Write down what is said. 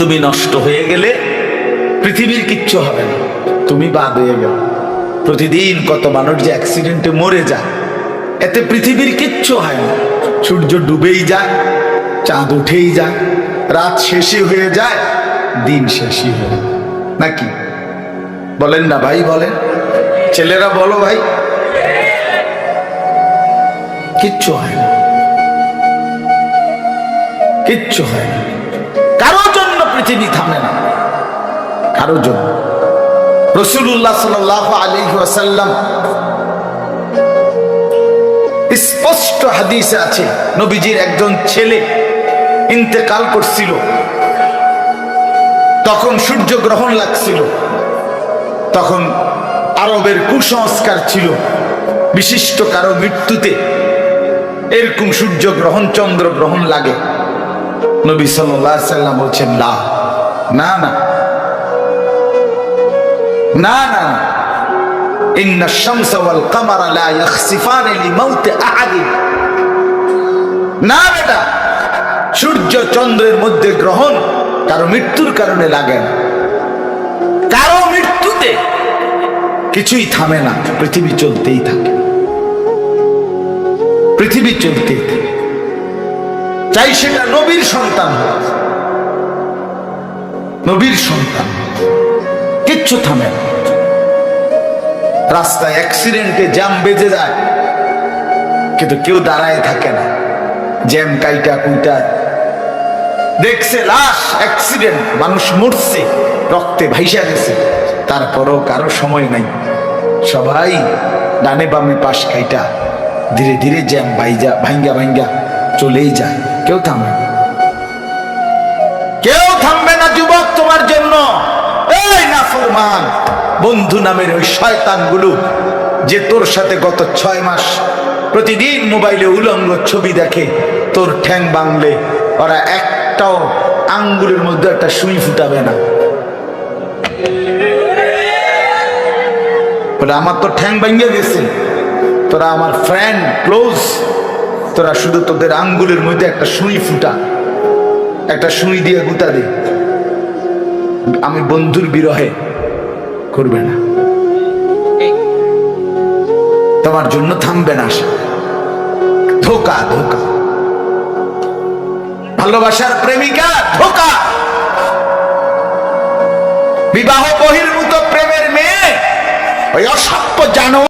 তুমি নষ্ট হয়ে গেলে পৃথিবীর কিচ্ছু হবে না, তুমি বাদ হয়ে গেল। প্রতিদিন কত মানুষ যে অ্যাক্সিডেন্টে মরে যায়, এতে পৃথিবীর কিচ্ছু হয় না। সূর্য ডুবেই যায়, চাঁদ উঠেই যায়, রাত শেষই হয়ে যায়, দিন শেষই হয়ে যায়, নাকি বলেন না ভাই? বলেন ছেলেরা, বলো ভাই, কিচ্ছু হয় না, কিচ্ছু হয় না। কারোর জন্য পৃথিবী থামে না, কারোর জন্য। রাসূলুল্লাহ সাল্লাল্লাহু আলাইহি ওয়াসাল্লাম স্পষ্ট হাদিসে আছে, নবীজির একজন ছেলে ইন্তেকাল করছিল, তখন সূর্য গ্রহণ লাগছিল। তখন আরবের কুসংস্কার ছিল, বিশিষ্ট কারো মৃত্যুতে এরকম সূর্য গ্রহণ চন্দ্র গ্রহণ লাগে। নবী সাল্লাল্লাহু আলাইহি ওয়াসাল্লাম বলছেন, না না না না না, ইন্না শামসা ওয়াল কামারা লা ইয়াখসিফান লিমাউতি আহাদিন। না বেটা, সূর্য চন্দ্রের মধ্যে গ্রহণ কারো মৃত্যুর কারণে লাগে না। কারো মৃত্যুতে কিছুই থামে না, পৃথিবী চলতেই থাকে, পৃথিবী চলতেই থাকে। চাই সেটা নবীর সন্তান হোক, নবীর সন্তান, কিচ্ছু থামে না। রাস্তায় অ্যাক্সিডেন্টে জ্যাম বেজে যায়, কিন্তু কেউ দাঁড়ায় থাকে না। জ্যাম কাইটা কুইটা দেখছে, লাশ, অ্যাক্সিডেন্ট, মানুষ মরছে, রক্তে ভাইসা গেছে, তারপরও কারো সময় নাই। সবাই ডানে বামে পাশ কাইটা ধীরে ধীরে জ্যাম ভাঙ্গা ভাঙ্গা চলেই যায়, কেউ থামে না, কেউ থামবে না। যুবক, তোমার জন্য এই নাফরমান বন্ধু নামের ওই শয়তানগুলো, যে তোর সাথে গত 6 মাস প্রতিদিন মোবাইলে উলঙ্গ ছবি দেখে, তোর ঠ্যাং বাংলে ওরা একটাও আঙ্গুলের মধ্যে একটা সুই ফুটাবে না। বলে আমার তো ঠ্যাং ভাঙ্গে গেছে, তোরা আমার ফ্রেন্ড ক্লোজ, তোরা শুধু তোদের আঙ্গুলের মধ্যে একটা সুই ফুটা, একটা সুই দিয়ে গুতা দে, আমি বন্ধুর বিরহে করবে না, তোমার জন্য থামবে না। ধোকা, ধোকা, ভালোবাসার প্রেমিকা ধোকা, বিবাহ বহির্ভূত প্রেমের মেয়ে ওই অসভ্য জানো।